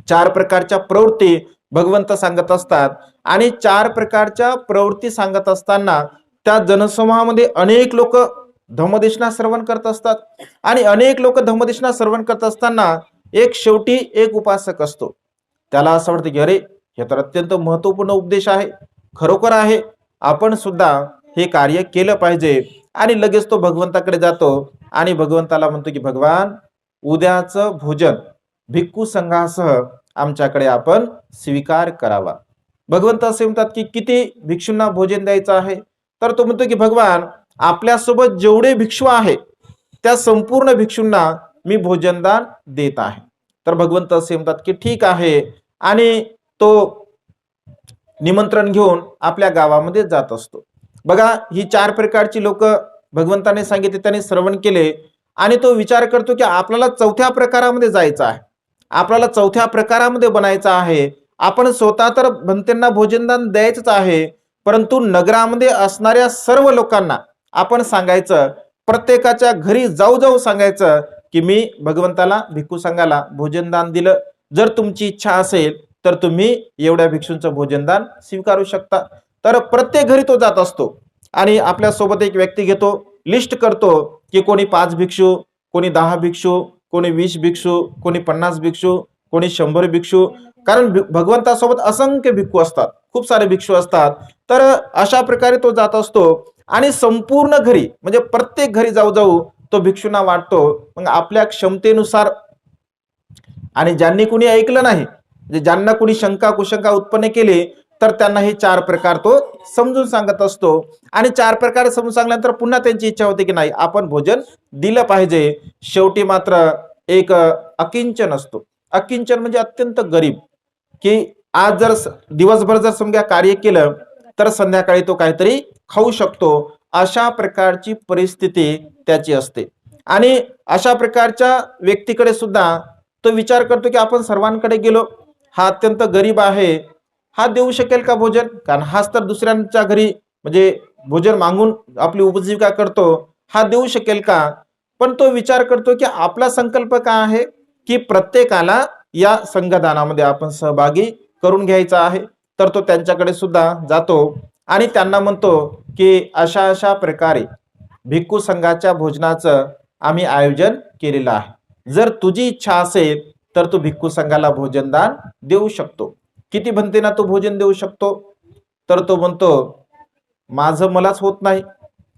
4 प्रकारच्या प्रवृत्ती भगवंत सांगत असतात आणि 4 प्रकारच्या प्रवृत्ती सांगत असताना त्या जनसमूहामध्ये अनेक लोक धम्मदेशना श्रवण करत असतात आणि अनेक लोक धम्मदेशना श्रवण करत असताना एक शेवटी एक उपासक असतो. त्याला असं वाटतं की अरे हे तर अत्यंत महत्वपूर्ण उपदेश आहे, खरोखर आहे, आपण सुद्धा हे कार्य केलं पाहिजे. आणि लगेच तो भगवंताकडे जातो आणि भगवंताला म्हणतो की भगवान, उद्याचं भोजन भिक्खू संघासह आमच्याकडे आपण स्वीकार करावा. भगवंत असे म्हणतात की किती भिक्षूंना भोजन द्यायचं आहे, तर तो म्हणतो की भगवान, आपल्यासोबत जेवढे भिक्षू आहे त्या संपूर्ण भिक्षूंना मी भोजनदान देत आहे. तर भगवंत असे म्हणतात की ठीक आहे, आणि तो निमंत्रण घेऊन आपल्या गावामध्ये जात असतो. बघा, ही 4 प्रकारची लोक भगवंताने सांगितले, त्याने श्रवण केले आणि तो विचार करतो की आपल्याला 4थ्या प्रकारामध्ये जायचं आहे, आपल्याला 4थ्या प्रकारामध्ये बनायचं आहे. आपण स्वतः तर भंतेंना भोजनदान द्यायचंच आहे, परंतु नगरामध्ये असणाऱ्या सर्व लोकांना आपण सांगायचं, प्रत्येकाच्या घरी जाऊ जाऊ सांगायचं की मी भगवंताला, भिक्खू संघाला भोजनदान दिलं. जर तुमची इच्छा असेल तर तुम्ही एवढ्या भिक्षूंचं भोजनदान स्वीकारू शकता. तर प्रत्येक घरी तो जात असतो आणि आपल्या सोबत एक व्यक्ती घेतो, लिस्ट करतो की कोणी 5 भिक्षू, कोणी 10 भिक्षू, कोणी 20 भिक्षू, कोणी 50 भिक्षू, कोणी 100 भिक्षू. कारण भगवंतासोबत असंख्य भिक्खू असतात, खूप सारे भिक्षू असतात. तर अशा प्रकारे तो जात असतो आणि संपूर्ण घरी म्हणजे प्रत्येक घरी जाऊ जाऊ तो भिक्षूंना वाटतो. मग आपल्या क्षमतेनुसार आणि ज्यांनी कुणी ऐकलं नाही, म्हणजे ज्यांना कुणी शंका कुशंका उत्पन्न केली, तर त्यांना हे 4 प्रकार तो समजून सांगत असतो. आणि 4 प्रकार समजून सांगल्यानंतर पुन्हा त्यांची इच्छा होते की नाही आपण भोजन दिलं पाहिजे. शेवटी मात्र एक अकिंचन असतो. अकिंचन म्हणजे अत्यंत गरीब, की आज जर दिवसभर जर समजा कार्य केलं तर संध्याकाळी तो काहीतरी खाऊ शकतो, अशा प्रकारची परिस्थिती त्याची असते. आणि अशा प्रकारच्या व्यक्तीकडे सुद्धा तो विचार करतो की आपण सर्वांकडे गेलो, हा अत्यंत गरीब आहे, हा देऊ शकेल का भोजन? कारण हाच तर दुसऱ्यांच्या घरी म्हणजे भोजन मागून आपली उपजीविका करतो, हा देऊ शकेल का? पण तो विचार करतो की आपला संकल्प काय आहे की प्रत्येकाला या संघदानामध्ये आपण सहभागी करून घ्यायचा आहे. तर तो त्यांच्याकडे सुद्धा जातो आणि त्यांना म्हणतो की अशा अशा प्रकारे भिक्खू संघाच्या भोजनाचं आम्ही आयोजन केलेलं आहे. जर तुझी इच्छा असेल तर तू भिक्खू संघाला भोजनदान देऊ शकतो. किती म्हणते ना तू भोजन देऊ शकतो? तर तो म्हणतो माझं मलाच होत नाही,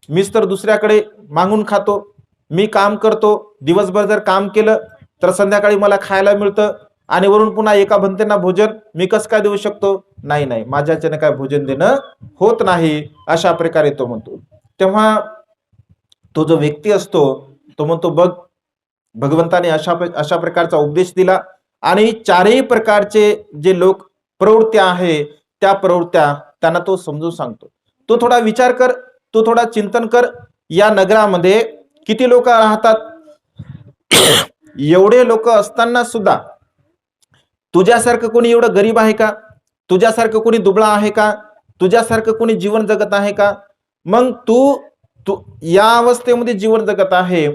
मीच तर दुसऱ्याकडे मागून खातो, मी काम करतो, दिवसभर जर काम केलं तर संध्याकाळी मला खायला मिळतं आणि वरून पुन्हा एका भंतेना भोजन मी कसं काय देऊ शकतो? नाही नाही, माझ्याच्याने काय भोजन देणं होत नाही, अशा प्रकारे तो म्हणतो. तेव्हा तो जो व्यक्ती असतो तो म्हणतो बघ, भगवंताने अशा प्रकारचा उपदेश दिला आणि 4ही प्रकारचे जे लोक प्रवृत्त्या आहे त्या प्रवृत्त्या त्यांना तो समजून सांगतो. तो थोडा विचार कर, तो थोडा चिंतन कर, या नगरामध्ये किती लोक राहतात, एवढे लोक असताना सुद्धा तुझ्यासारखं कोणी एवढं गरीब आहे का? तुझ्यासारखं कोणी दुबळा आहे का? तुझ्यासारखं कोणी जीवन जगत आहे का? मग तू तू या अवस्थेमध्ये जीवन जगत आहे,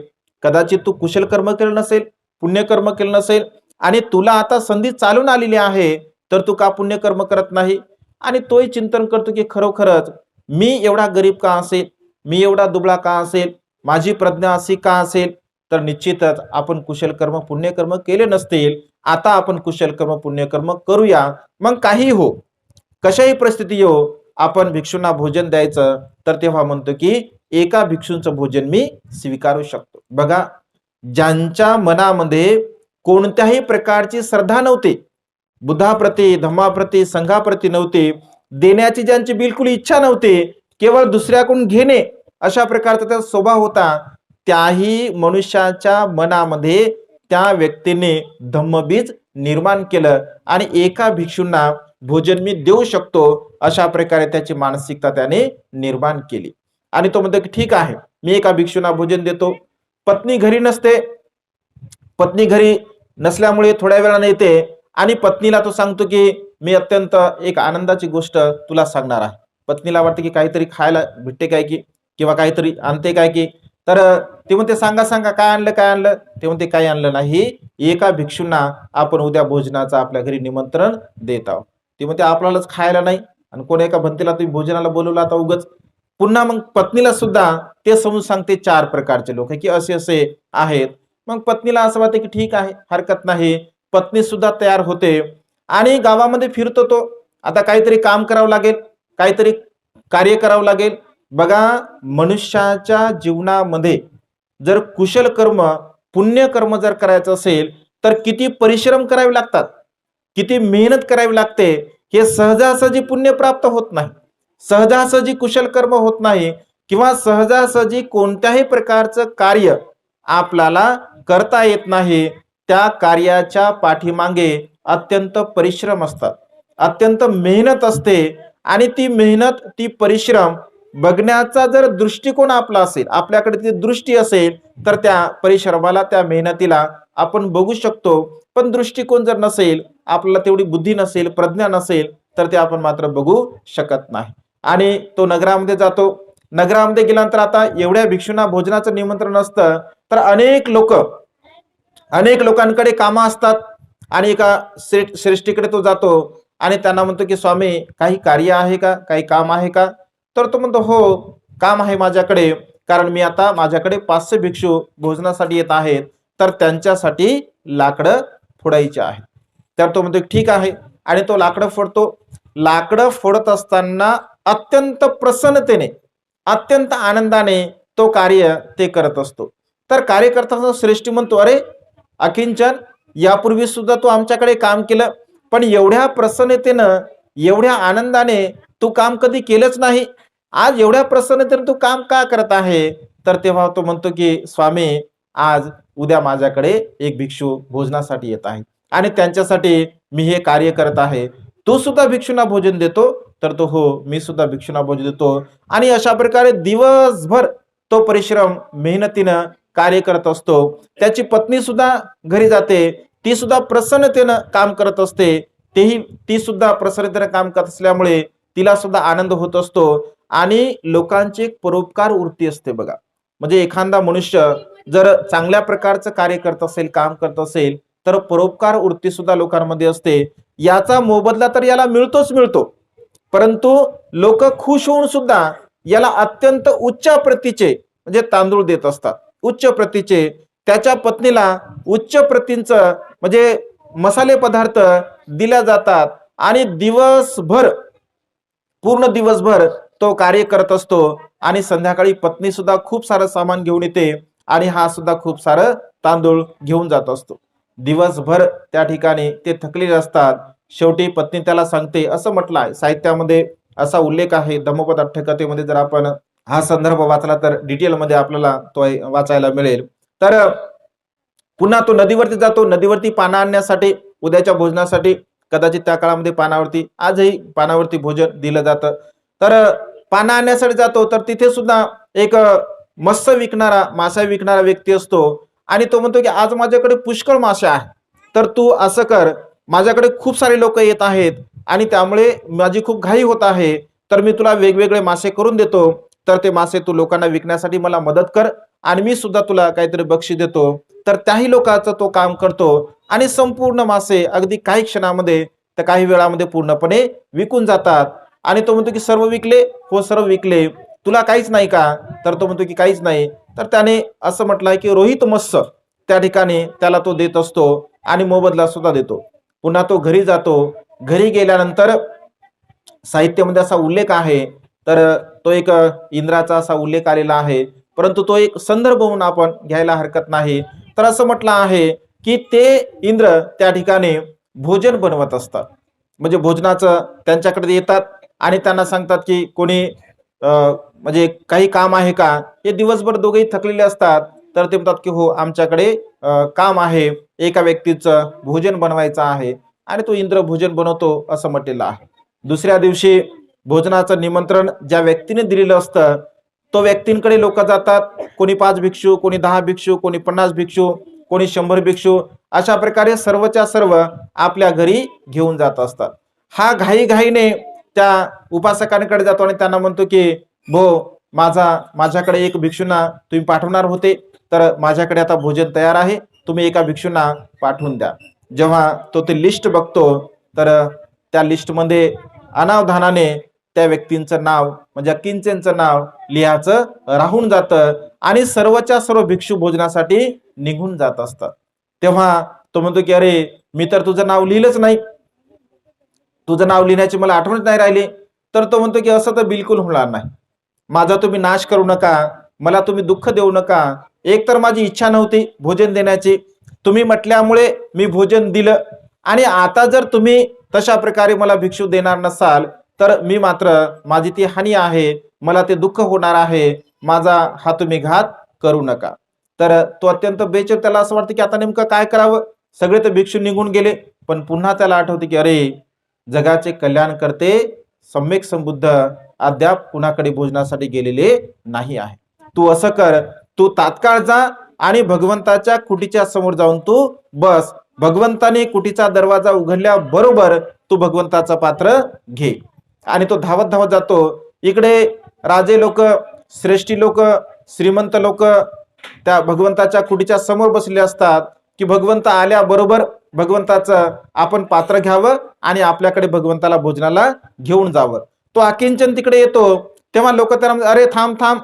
कदाचित तू कुशल कर्म केलं नसेल, पुण्यकर्म केलं नसेल आणि तुला आता संधी चालून आलेली आहे, तर तू का पुण्यकर्म करत नाही? आणि तोही चिंतन करतो की खरोखरच मी एवढा गरीब का असेल, मी एवढा दुबळा का असेल, माझी प्रज्ञा अशी का असेल? तर निश्चितच आपण कुशल कर्म पुण्यकर्म केले नसतील. आता आपण कुशल कर्म पुण्यकर्म करूया. मग काही हो, कशाही परिस्थिती येऊ, आपण भिक्षूंना भोजन द्यायचं. तर तेव्हा म्हणतो की एका भिक्षूंचं भोजन मी स्वीकारू शकतो. बघा, ज्यांच्या मनामध्ये कोणत्याही प्रकारची श्रद्धा नव्हती, बुद्धाप्रती, धम्माप्रती, संघाप्रती नव्हती, देण्याची ज्यांची बिलकुल इच्छा नव्हती, केवळ दुसऱ्याकडून घेणे अशा प्रकारचा त्याचा स्वभाव होता, त्याही मनुष्याच्या मनामध्ये त्या व्यक्तीने धम्मबीज निर्माण केलं आणि एका भिक्षूंना भोजन मी देऊ शकतो अशा प्रकारे त्याची मानसिकता त्याने निर्माण केली. आणि तो म्हणतो की ठीक आहे, मी एका भिक्षूंना भोजन देतो. पत्नी घरी नसते, पत्नी घरी नसल्यामुळे थोड्या वेळाने येते आणि पत्नीला तो सांगतो की मी अत्यंत एक आनंदाची गोष्ट तुला सांगणार आहे. पत्नीला वाटतं की काहीतरी खायला भेटते काय की, किंवा काहीतरी आणते काय की. तर ते म्हणते सांगा सांगा काय आणलं काय आणलं? ते म्हणते काही आणलं नाही, एका भिक्षूंना आपण उद्या भोजनाचं आपल्या घरी निमंत्रण देत आहोत. ते म्हणते आपल्यालाच खायला नाही आणि कोण एका भंतीला तुम्ही भोजनाला बोलवला आता उगच. पुन्हा मग पत्नीला सुद्धा ते समजून सांगते 4 प्रकारचे लोक की असे असे आहेत. मग पत्नीला असं वाटतं की ठीक आहे, हरकत नाही. पत्नी सुद्धा तयार होते आणि गावामध्ये फिरतो तो. आता काहीतरी काम करावं लागेल, काहीतरी कार्य करावं लागेल. बघा, मनुष्याच्या जीवनामध्ये जर कुशल कर्म पुण्यकर्म जर करायचं असेल तर किती परिश्रम करावे लागतात, किती मेहनत करावी लागते. हे सहजासहजी पुण्य प्राप्त होत नाही, सहजासहजी कुशल कर्म होत नाही, किंवा सहजासहजी कोणत्याही प्रकारचं कार्य आपल्याला करता येत नाही. त्या कार्याच्या पाठीमागे अत्यंत परिश्रम असतात, अत्यंत मेहनत असते. आणि ती मेहनत, ती परिश्रम बघण्याचा जर दृष्टिकोन आपला असेल, आपल्याकडे ती दृष्टी असेल, तर त्या परिश्रमाला, त्या मेहनतीला आपण बघू शकतो. पण दृष्टिकोन जर नसेल, आपल्याला तेवढी बुद्धी नसेल, प्रज्ञा नसेल, तर ते आपण मात्र बघू शकत नाही. आणि तो नगरामध्ये जातो. नगरामध्ये गेल्यानंतर आता एवढ्या भिक्षूंना भोजनाचं निमंत्रण असतं, तर अनेक लोकांकडे कामं असतात. आणि एका श्रेष्ठीकडे तो जातो आणि त्यांना म्हणतो की स्वामी, काही कार्य आहे का, काही काम आहे का? तर तो म्हणतो हो, काम आहे माझ्याकडे, कारण मी आता माझ्याकडे 500 भिक्षू भोजनासाठी येत आहेत, तर त्यांच्यासाठी लाकडं फोडायची आहे. तर तो म्हणतो ठीक आहे, आणि तो लाकडं फोडतो. लाकडं फोडत असताना अत्यंत प्रसन्नतेने, अत्यंत आनंदाने तो कार्य ते करत असतो. तर कार्य करताना श्रेष्ठी म्हणतो, अरे अकिंचन, यापूर्वी सुद्धा तू आमच्याकडे काम केलं, पण एवढ्या प्रसन्नतेनं, एवढ्या आनंदाने तू काम कधी केलंच नाही. आज एवढ्या प्रसन्नतेने तू काम का करत आहे? तर तेव्हा तो म्हणतो की स्वामी, आज उद्या माझ्याकडे एक भिक्षू भोजनासाठी येत आहे आणि त्यांच्यासाठी मी हे कार्य करत आहे. तू सुद्धा भिक्षूंना भोजन देतो? तर तो हो, मी सुद्धा भिक्षूंना भोजन देतो. आणि अशा प्रकारे दिवसभर तो परिश्रम मेहनतीनं कार्य करत असतो. त्याची पत्नी सुद्धा घरी जाते, ती सुद्धा प्रसन्नतेनं काम करत असते. ती सुद्धा प्रसन्नतेनं काम करत असल्यामुळे तिला सुद्धा आनंद होत असतो. आणि लोकांची एक परोपकार वृत्ती असते बघा. म्हणजे एखादा मनुष्य जर चांगल्या प्रकारचं कार्य करत असेल, काम करत असेल, तर परोपकार वृत्ती सुद्धा लोकांमध्ये असते. याचा मोबदला तर याला मिळतोच मिळतो, परंतु लोक खुश होऊन सुद्धा याला अत्यंत उच्च प्रतीचे म्हणजे तांदूळ देत असतात, उच्च प्रतीचे. त्याच्या पत्नीला उच्च प्रतीचं म्हणजे मसाले पदार्थ दिल्या जातात. आणि पूर्ण दिवसभर तो कार्य करत असतो. आणि संध्याकाळी पत्नी सुद्धा खूप सारं सामान घेऊन येते आणि हा सुद्धा खूप सारं तांदूळ घेऊन जात असतो. दिवसभर त्या ठिकाणी ते थकलेले असतात. शेवटी पत्नी त्याला सांगते, असं म्हटलं आहे साहित्यामध्ये, असा उल्लेख आहे धम्मपद अठ्ठकथेमध्ये. जर आपण हा संदर्भ वाचला तर डिटेलमध्ये आपल्याला तो वाचायला मिळेल. तर पुन्हा तो नदीवरती जातो, नदीवरती पानं आणण्यासाठी, उद्याच्या भोजनासाठी. कदाचित त्या काळामध्ये पानावरती, आजही पानावरती भोजन दिलं जातं. तर पानं आणण्यासाठी जातो, तर तिथे सुद्धा एक मत्स्य विकणारा, मासा विकणारा व्यक्ती असतो. आणि तो म्हणतो की आज माझ्याकडे पुष्कळ मासे आहे, तर तू असं कर, माझ्याकडे खूप सारे लोक येत आहेत आणि त्यामुळे माझी खूप घाई होत आहे, तर मी तुला वेगवेगळे मासे करून देतो, तर ते मासे तू लोकांना विकण्यासाठी मला मदत कर आणि मी सुद्धा तुला काहीतरी बक्षीस देतो. तर त्याही लोकांचं तो काम करतो आणि संपूर्ण मासे अगदी काही क्षणामध्ये, तर काही वेळामध्ये पूर्णपणे विकून जातात. आणि तो म्हणतो की सर्व विकले? हो, सर्व विकले. तुला काहीच नाही का? तर तो म्हणतो की काहीच नाही. तर त्याने असं म्हटलंय की रोहित मत्स्य त्या ठिकाणी त्याला तो देत असतो आणि मोबदला सुद्धा देतो. पुन्हा तो घरी जातो. घरी गेल्यानंतर साहित्यामध्ये असा उल्लेख आहे, तर तो एक इंद्राचा असा उल्लेख आलेला आहे, परंतु तो एक संदर्भ म्हणून आपण घ्यायला हरकत नाही. तर असं म्हटलं आहे की ते इंद्र त्या ठिकाणी भोजन बनवत असतात. म्हणजे भोजनाचं त्यांच्याकडे येतात आणि त्यांना सांगतात की कोणी म्हणजे काही काम आहे का? हे दिवसभर दोघेही थकलेले असतात. तर ते म्हणतात की हो, आमच्याकडे काम आहे, एका व्यक्तीचं भोजन बनवायचं आहे. आणि तो इंद्र भोजन बनवतो असं म्हटलेलं आहे. दुसऱ्या दिवशी भोजनाचं निमंत्रण ज्या व्यक्तीने दिलेलं असतं, तो व्यक्तींकडे लोक जातात. कोणी 5 भिक्षू, कोणी 10 भिक्षू, कोणी 50 भिक्षू, कोणी 100 भिक्षू, अशा प्रकारे सर्वच्या सर्व आपल्या घरी घेऊन जात असतात. हा घाईघाईने त्या उपासकांकडे जातो आणि त्यांना म्हणतो की माझ्याकडे एक भिक्षूंना तुम्ही पाठवणार होते, तर माझ्याकडे आता भोजन तयार आहे, तुम्ही एका भिक्षूंना पाठवून द्या. जेव्हा तो ते लिस्ट बघतो, तर त्या लिस्टमध्ये अनावधानाने त्या व्यक्तींचं नाव म्हणजे अकिंचनचं नाव लिहायचं राहून जातं आणि सर्वच्या सर्व भिक्षू भोजनासाठी निघून जात असतात. तेव्हा तो म्हणतो की अरे, मी तर तुझं नाव लिहिलंच नाही, तुझं नाव लिहिण्याची मला आठवणच नाही राहिली. तर तो म्हणतो की असं तर बिलकुल होणार नाही, माझा तुम्ही नाश करू नका, मला तुम्ही दुःख देऊ नका. एक तर माझी इच्छा नव्हती भोजन देण्याची, तुम्ही म्हटल्यामुळे मी भोजन दिलं, आणि आता जर तुम्ही तशा प्रकारे मला भिक्षू देणार नसाल, तर मी मात्र, माझी ती हानी आहे, मला ते दुःख होणार आहे, माझा हा तुम्ही घात करू नका. तर तो अत्यंत बेचैन, त्याला असं वाटतं की आता नेमकं काय करावं. सगळे तर भिक्षू निघून गेले, पण पुन्हा त्याला आठवते की अरे, जगाचे कल्याण करते सम्यक संबुद्ध अद्याप कुणाकडे भोजनासाठी गेलेले नाही आहे. तू असं कर, तू तात्काळ जा आणि भगवंताच्या कुटीच्या समोर जाऊन तू बस. भगवंताने कुटीचा दरवाजा उघडल्याबरोबर तू भगवंताचं पात्र घे. आणि तो धावत धावत जातो. इकडे राजे लोक, श्रेष्ठी लोक, श्रीमंत लोक त्या भगवंताच्या कुटीच्या समोर बसले असतात की भगवंत आल्याबरोबर भगवंताचं आपण पात्र घ्यावं आणि आपल्याकडे भगवंताला भोजनाला घेऊन जावं. तो अकिंचन तिकडे येतो तेव्हा लोक त्याला म्हणतात, अरे थांब थांब,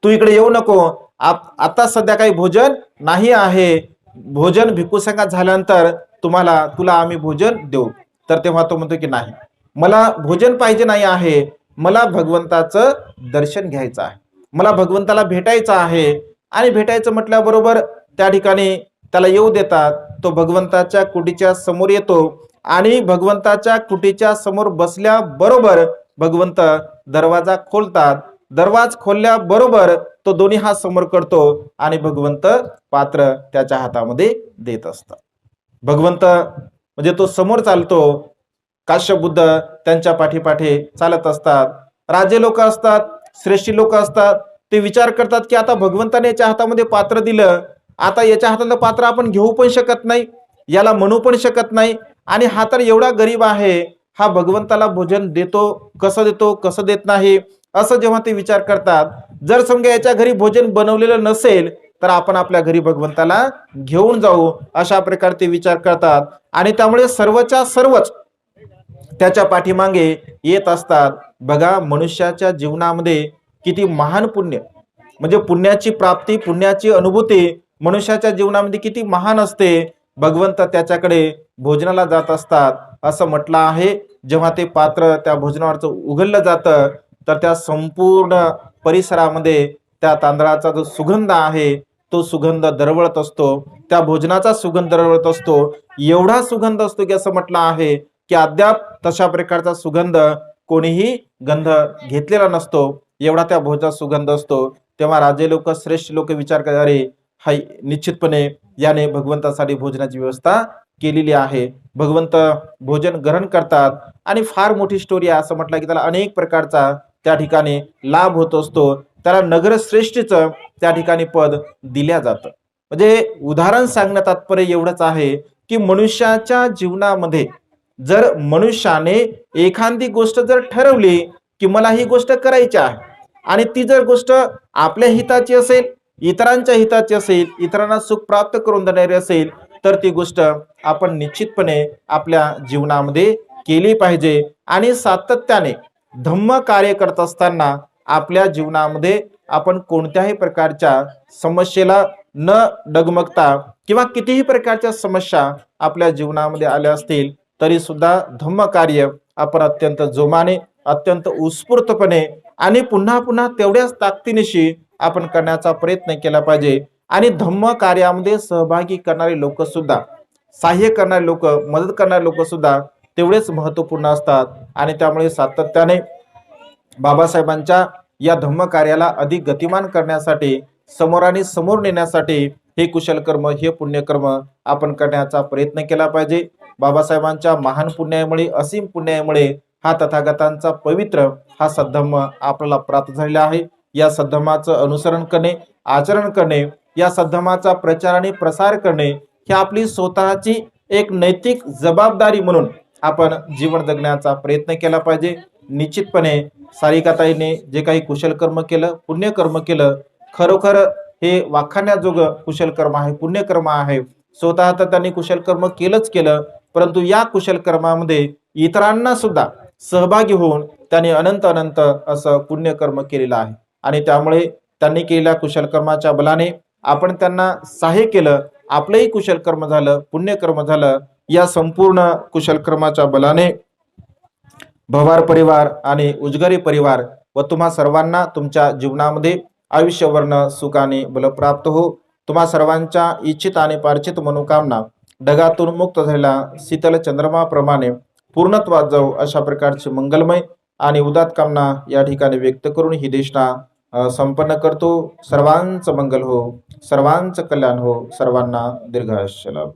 तू इकडे येऊ नको, आता सध्या काही भोजन नाही आहे, भोजन भिक्खूसंघात झाल्यानंतर तुला आम्ही भोजन देऊ. तर तेव्हा तो म्हणतो की नाही, मला भोजन पाहिजे नाही आहे, मला भगवंताचं दर्शन घ्यायचं आहे, मला भगवंताला भेटायचं आहे. आणि भेटायचं म्हटल्याबरोबर त्या ठिकाणी त्याला येऊ देतात. तो भगवंताच्या कुटीच्या समोर येतो आणि भगवंताच्या कुटीच्या समोर बसल्याबरोबर भगवंत दरवाजा खोलतात. दरवाज खोलल्याबरोबर तो दोन्ही हात समोर करतो आणि भगवंत पात्र त्याच्या हातामध्ये देत असतात. भगवंत म्हणजे तो समोर चालतो, काश्यप बुद्ध त्यांच्या पाठीपाठी चालत असतात. राजे लोक असतात, श्रेष्ठी लोक असतात, ते विचार करतात की आता भगवंताने याच्या हातामध्ये पात्र दिलं, आता याच्या हातातलं पात्र आपण घेऊ पण शकत नाही, याला म्हणू पण शकत नाही, आणि हा तर एवढा गरीब आहे, हा भगवंताला भोजन देतो कसं देत नाही, असं जेव्हा ते विचार करतात. जर समजा याच्या घरी भोजन बनवलेलं नसेल तर आपण आपल्या घरी भगवंताला घेऊन जाऊ, अशा प्रकारे ते विचार करतात. आणि त्यामुळे सर्वच्या सर्वच त्याच्या पाठीमागे येत असतात. बघा, मनुष्याच्या जीवनामध्ये किती महान पुण्य, म्हणजे पुण्याची प्राप्ती, पुण्याची अनुभूती मनुष्याच्या जीवनामध्ये किती महान असते. भगवंत त्याच्याकडे भोजनाला जात असतात. असं म्हटलं आहे, जेव्हा ते पात्र त्या भोजनावरचं उघडलं जातं तर त्या संपूर्ण परिसरामध्ये त्या तांदळाचा जो सुगंध आहे तो सुगंध दरवळत असतो, त्या भोजनाचा सुगंध दरवळत असतो. एवढा सुगंध असतो की असं म्हटलं आहे की अद्याप तशा प्रकारचा सुगंध कोणीही गंध घेतलेला नसतो, एवढा त्या भोजनाचा सुगंध असतो. तेव्हा राजे लोक, श्रेष्ठ लोक विचार करतात, अरे हाय, निश्चितपणे याने भगवंतासाठी भोजनाची व्यवस्था केलेली आहे. भगवंत भोजन ग्रहण करतात आणि फार मोठी स्टोरी आहे. असं म्हटलं की त्याला अनेक प्रकारचा त्या ठिकाणी लाभ होत असतो. त्याला नगरश्रेष्ठीचं त्या ठिकाणी पद दिल्या जातं. म्हणजे उदाहरण सांगण्यात तात्पर्य एवढंच आहे की मनुष्याच्या जीवनामध्ये जर मनुष्याने एखादी गोष्ट जर ठरवली की मला ही गोष्ट करायची आहे आणि ती जर गोष्ट आपल्या हिताची असेल, इतरांच्या हिताची असेल, इतरांना सुख प्राप्त करून देणारी असेल, तर ती गोष्ट आपण निश्चितपणे आपल्या जीवनामध्ये केली पाहिजे. आणि सातत्याने धम्म कार्य करत असताना आपल्या जीवनामध्ये आपण कोणत्याही प्रकारच्या समस्येला न डगमगता किंवा कितीही प्रकारच्या समस्या आपल्या जीवनामध्ये आल्या असतील तरी सुद्धा धम्म कार्य आपण अत्यंत जोमाने, अत्यंत उत्स्फूर्तपणे आणि पुन्हा पुन्हा तेवढ्याच ताकदीनिशी आपण करण्याचा प्रयत्न केला पाहिजे. आणि धम्म कार्यामध्ये सहभागी करणारे लोक सुद्धा, सहाय्य करणारे लोक, मदत करणारे लोक सुद्धा तेवढेच महत्त्वपूर्ण असतात. आणि त्यामुळे सातत्याने बाबासाहेबांच्या या धम्म कार्याला अधिक गतिमान करण्यासाठी, समोराने समोर नेण्यासाठी हे कुशल कर्म, हे पुण्यकर्म आपण करण्याचा प्रयत्न केला पाहिजे. बाबासाहेबांच्या महान पुण्यामुळे, असीम पुण्यामुळे हा तथागतांचा पवित्र हा सद्धम्म आपल्याला प्राप्त झालेला आहे. या सद्धम्माचं अनुसरण करणे, आचरण करणे, या सद्धम्माचा प्रचार आणि प्रसार करणे ही आपली स्वतःची एक नैतिक जबाबदारी म्हणून आपण जीवन जगण्याचा प्रयत्न केला पाहिजे. निश्चितपणे सारिकाताईने जे काही कुशल कर्म केलं, पुण्यकर्म केलं, खरोखर हे वाखाणण्याजोगं कुशल कर्म आहे, पुण्यकर्म आहे. स्वतः तर त्यांनी कुशल कर्म केलंच केलं, परंतु या कुशल कर्मामध्ये इतरांना सुद्धा सहभागी होऊन त्यांनी अनंत अनंत असं पुण्यकर्म केलेलं आहे. आणि त्यामुळे त्यांनी केलेल्या कुशल कर्माच्या बलाने आपण त्यांना सहाय्य केलं, आपलंही कुशल कर्म झालं, पुण्यकर्म झालं. या संपूर्ण कुशल कर्माच्या बलाने भवार परिवार आणि उजगरी परिवार व तुम्हा सर्वांना तुमच्या जीवनामध्ये आयुष्यवर्ण सुखाने बलप्राप्त हो. तुम्हा सर्वांच्या इच्छित आणि पार्चित मनोकामना ढगातून मुक्त झालेला शीतल चंद्रमाप्रमाणे पूर्णत्वात जाऊ, अशा प्रकारची मंगलमय आणि उदात्त कामना या ठिकाणी व्यक्त करून ही देशना संपन्न करतो. सर्वांचं मंगल हो, सर्वांचं कल्याण हो, सर्वांना दीर्घायुष्य लाभो.